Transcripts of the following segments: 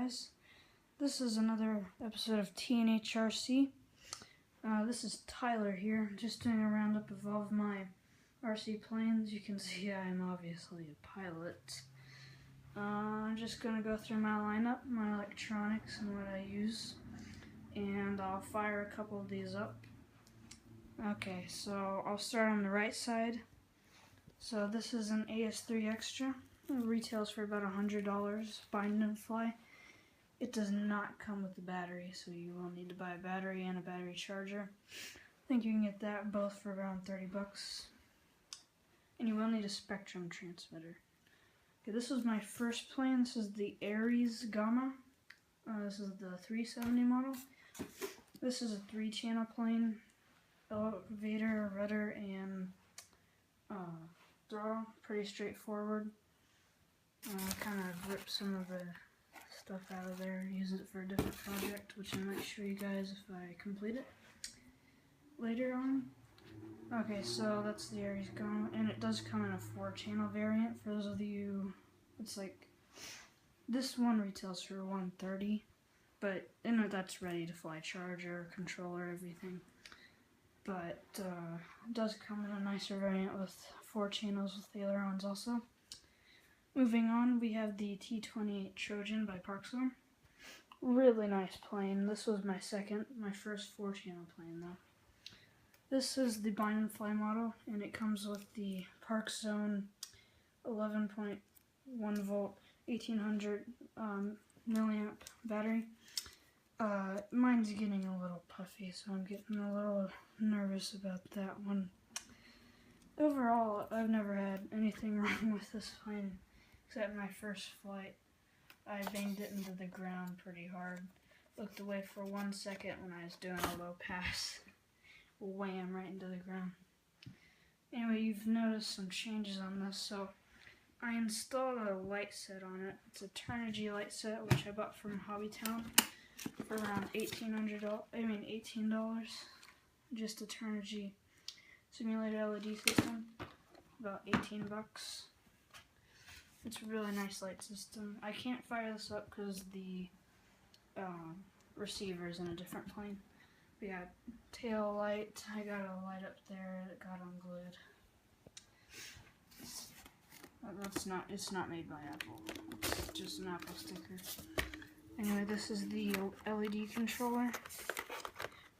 guys? This is another episode of TNHRC. This is Tyler here, just doing a roundup of all of my RC planes. You can see I'm obviously a pilot. I'm just going to go through my lineup, my electronics, and what I use, and I'll fire a couple of these up. Okay, so I'll start on the right side. So this is an AS3 Extra. It retails for about $100, bind and fly. It does not come with a battery, so you will need to buy a battery and a battery charger. I think you can get that both for around 30 bucks. And you will need a Spektrum transmitter. Okay, this was my first plane. This is the Ares Gamma. This is the 370 model. This is a 3-channel plane. Elevator, rudder, and throttle. Pretty straightforward. Kind of rip some of the stuff out of there, use it for a different project, which I might show you guys if I complete it later on. Okay, so that's the Ares Gamma, and it does come in a 4-channel variant. For those of you, it's like, this one retails for $130, but that's ready to fly charger, controller, everything. But it does come in a nicer variant with 4 channels with ailerons also. Moving on, we have the T-28 Trojan by Parkzone. Really nice plane. This was my first 4-channel plane though. This is the bind and fly model, and it comes with the Parkzone 11.1 volt 1800 milliamp battery. Mine's getting a little puffy, so I'm getting a little nervous about that one. Overall, I've never had anything wrong with this plane. Except my first flight, I banged it into the ground pretty hard. Looked away for 1 second when I was doing a low pass. Wham, right into the ground. Anyway, you've noticed some changes on this, so I installed a light set on it. It's a Turnigy light set, which I bought from Hobbytown for around $18. Just a Turnigy simulated LED system, about 18 bucks. It's a really nice light system. I can't fire this up because the receiver is in a different plane. We got tail light. I got a light up there that got unglued. It's not made by Apple. It's just an Apple sticker. Anyway, this is the LED controller.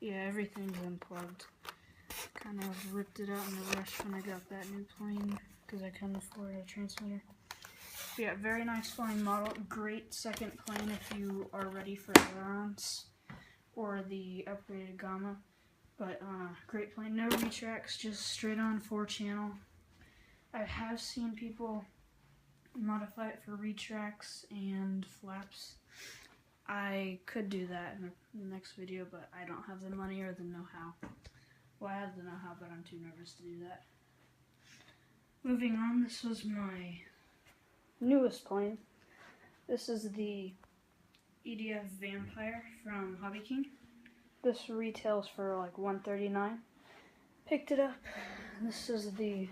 Yeah, everything's unplugged. Kind of ripped it out in a rush when I got that new plane because I couldn't afford a transmitter. Yeah, very nice flying model. Great second plane if you are ready for ailerons or the upgraded Gamma. But great plane. No retracts, just straight on 4-channel. I have seen people modify it for retracts and flaps. I could do that in the next video, but I don't have the money or the know-how. Well, I have the know-how, but I'm too nervous to do that. Moving on, this was my newest plane. This is the EDF Vampire from Hobby King. This retails for like $139. Picked it up. This is the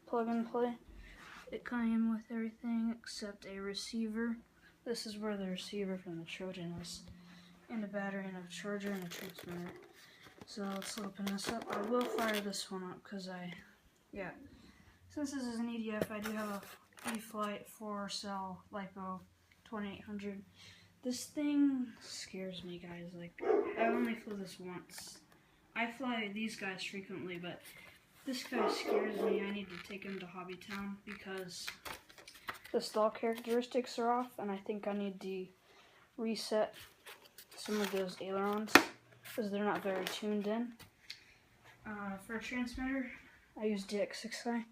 plug and play. It came with everything except a receiver. This is where the receiver from the Trojan is, and a battery and a charger and a transmitter. So let's open this up. I will fire this one up because since this is an EDF, I do have a E-flite 4-cell LiPo 2800. This thing scares me, guys. Like, I only flew this once. I fly these guys frequently, but this guy scares me. I need to take him to Hobbytown because the stall characteristics are off, and I think I need to reset some of those ailerons because they're not very tuned in. For a transmitter, I use DX6i.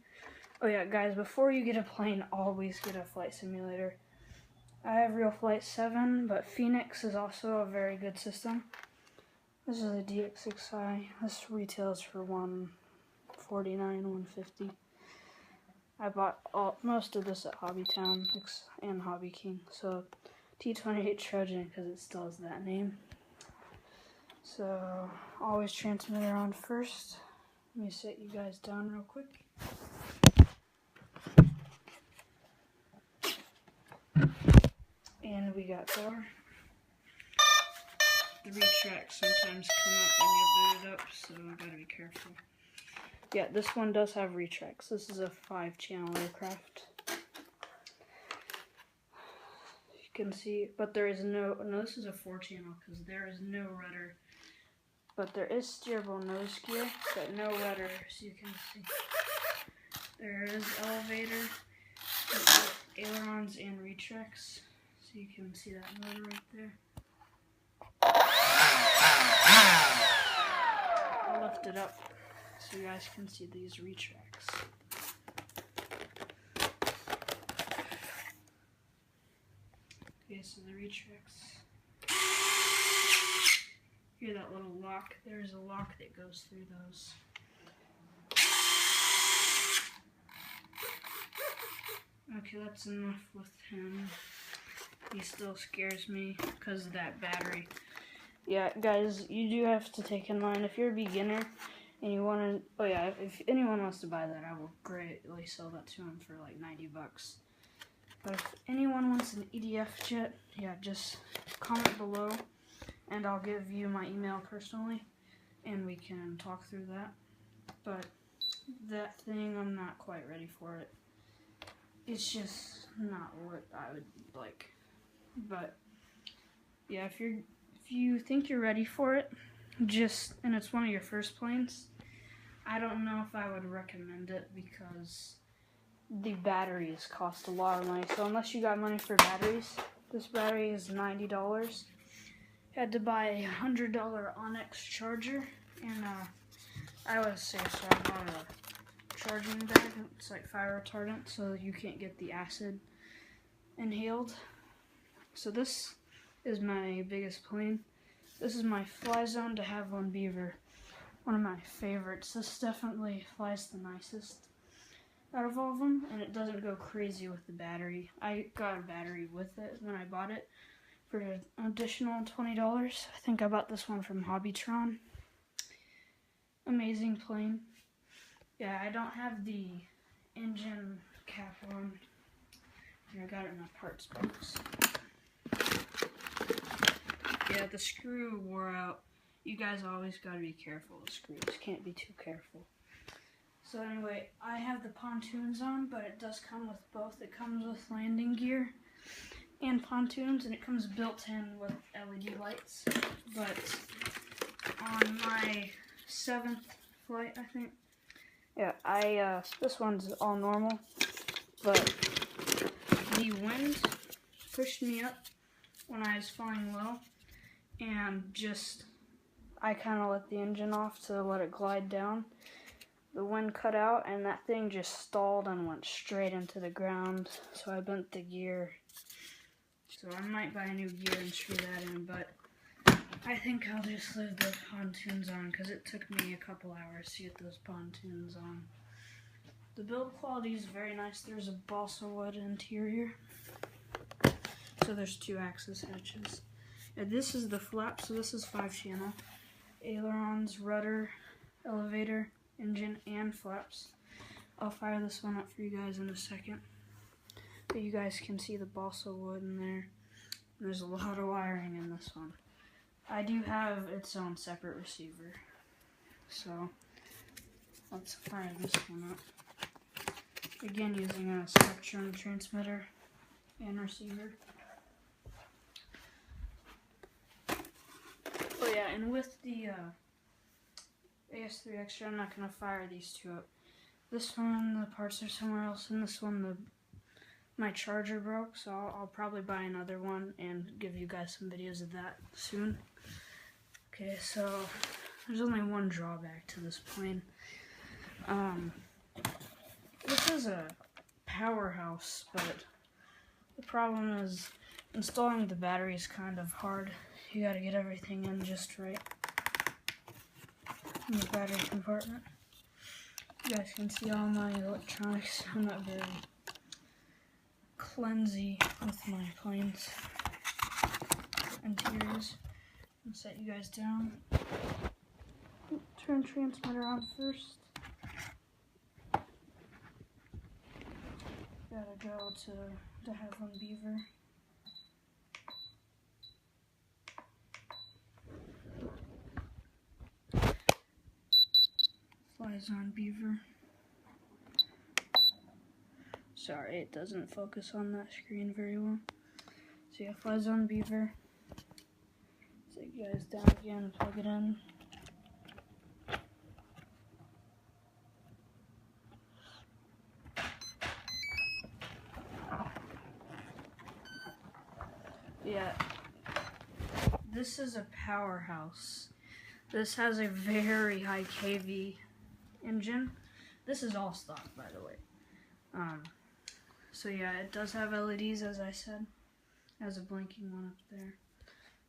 Oh yeah, guys, before you get a plane, always get a flight simulator. I have Real Flight 7, but Phoenix is also a very good system. This is a DX6i. This retails for $149, $150. I bought most of this at Hobbytown and Hobby King. So T-28 Trojan because it still has that name. So always transmitter on first. Let me set you guys down real quick. And we got that door. The retracts sometimes come up when you boot it up, so I gotta be careful. Yeah, this one does have retracts. This is a 5-channel aircraft. You can see, but there is no, this is a 4-channel because there is no rudder. But there is steerable nose gear, but no rudder, as you can see. There is elevator, ailerons, and retracts. So you can see that motor right there. I'll lift it up so you guys can see these retracts. Okay, so the retracts. Hear that little lock? There's a lock that goes through those. Okay, that's enough with him. He still scares me because of that battery. Yeah, guys, you do have to take in mind, if you're a beginner and you want to, oh yeah, if anyone wants to buy that, I will greatly sell that to him for like 90 bucks. But if anyone wants an EDF jet, yeah, just comment below and I'll give you my email personally and we can talk through that. But that thing, I'm not quite ready for it. It's just not what I would like. But yeah, if you think you're ready for it, and it's one of your first planes, I don't know if I would recommend it because the batteries cost a lot of money. So unless you got money for batteries, this battery is $90. Had to buy a $100 Onyx charger, and I was safe, so I bought a charging bag. It's like fire retardant, so you can't get the acid inhaled. So this is my biggest plane. This is my fly zone to have on Beaver. One of my favorites. This definitely flies the nicest out of all of them, and it doesn't go crazy with the battery. I got a battery with it when I bought it for an additional $20. I think I bought this one from Hobbytron. Amazing plane. Yeah, I don't have the engine cap on. Here, I got it in my parts box. Yeah, the screw wore out. You guys always gotta be careful with screws. Can't be too careful. So anyway, I have the pontoons on, but it does come with both. It comes with landing gear and pontoons, and it comes built in with LED lights. But on my 7th flight, I think, yeah, this one's all normal, but the wind pushed me up when I was flying low, and I kind of let the engine off to let it glide down. The wind cut out, and that thing just stalled and went straight into the ground, so I bent the gear. So I might buy a new gear and screw that in, but I think I'll just leave the pontoons on, because it took me a couple hours to get those pontoons on. The build quality is very nice. There's a balsa wood interior. So there's 2 axis hatches. And this is the flap, so this is 5-channel. Ailerons, rudder, elevator, engine, and flaps. I'll fire this one up for you guys in a second. But you guys can see the balsa wood in there. There's a lot of wiring in this one. I do have its own separate receiver. So let's fire this one up. Again, using a Spectrum transmitter and receiver. Oh yeah, and with the AS3 Extra, I'm not going to fire these 2 up. This one, the parts are somewhere else, and this one, my charger broke, so I'll probably buy another one and give you guys some videos of that soon. Okay, so there's only one drawback to this plane. This is a powerhouse, but the problem is installing the battery is kind of hard. You gotta get everything in just right in the battery compartment. You guys can see all my electronics. I'm not very cleansy with my planes interiors. I'll set you guys down. Turn transmitter on first. Gotta go to have on Beaver. flies on beaver. Sorry, it doesn't focus on that screen very well. So yeah, flies on beaver. Take you guys down again, plug it in. Yeah, this is a powerhouse. This has a very high kV engine. This is all stock, by the way. So yeah, it does have LEDs, as I said. It has a blinking one up there.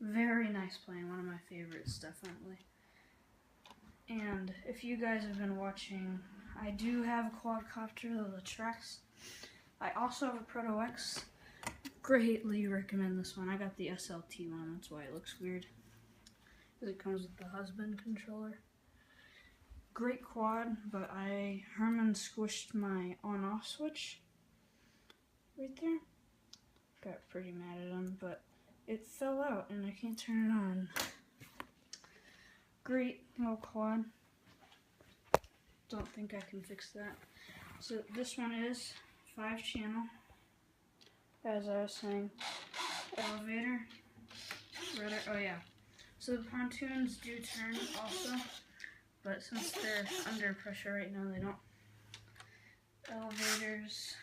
Very nice plane, one of my favorites, definitely. And if you guys have been watching, I do have a quadcopter, the Trax. I also have a Proto X. Greatly recommend this one. I got the SLT one, that's why it looks weird. Because it comes with the husband controller. Great quad, but Herman squished my on-off switch right there. Got pretty mad at him, but it fell out and I can't turn it on. Great little quad. Don't think I can fix that. So this one is 5-channel. As I was saying, elevator, rudder, oh yeah. So the pontoons do turn also, but since they're under pressure right now, they don't. Elevators.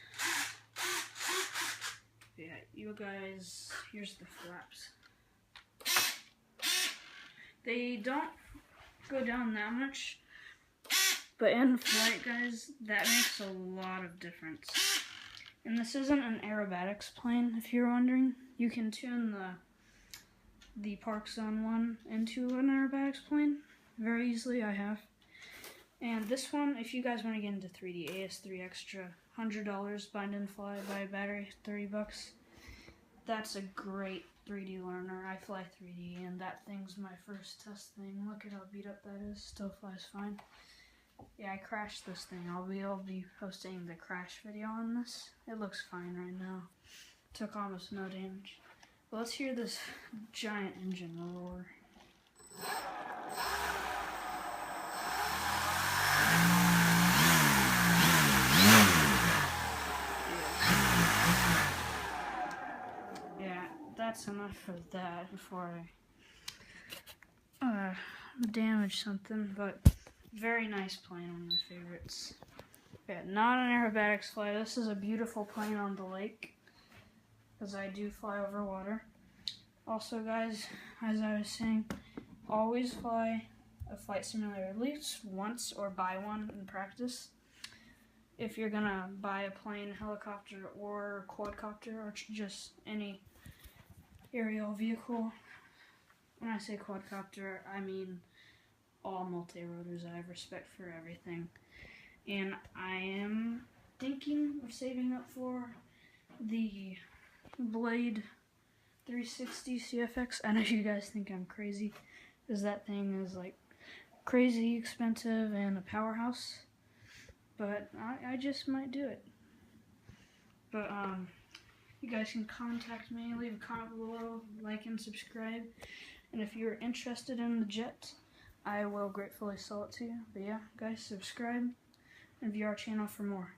Yeah, you guys, here's the flaps. They don't go down that much, but in flight, guys, that makes a lot of difference. And this isn't an aerobatics plane, if you're wondering. You can tune the Park Zone one into an aerobatics plane very easily. I have. And this one, if you guys want to get into 3D, AS3 Extra, $100, bind and fly, buy a battery, $30. That's a great 3D learner. I fly 3D, and that thing's my first test thing. Look at how beat up that is. Still flies fine. Yeah, I crashed this thing. I'll be posting the crash video on this. It looks fine right now. Took almost no damage. But let's hear this giant engine roar. Yeah, that's enough for that before I damage something, but very nice plane, one of my favorites. Yeah, not an aerobatics flight. This is a beautiful plane on the lake, because I do fly over water. Also, guys, as I was saying, always fly a flight simulator at least once or buy one in practice. If you're gonna buy a plane, helicopter, or quadcopter, or just any aerial vehicle. When I say quadcopter, I mean all multi-rotors. I have respect for everything. And I am thinking of saving up for the Blade 360 CFX. I know you guys think I'm crazy, because that thing is like crazy expensive and a powerhouse. But I just might do it. But you guys can contact me, leave a comment below, like and subscribe. And if you're interested in the jet, I will gratefully sell it to you. But yeah, guys, subscribe and view our channel for more.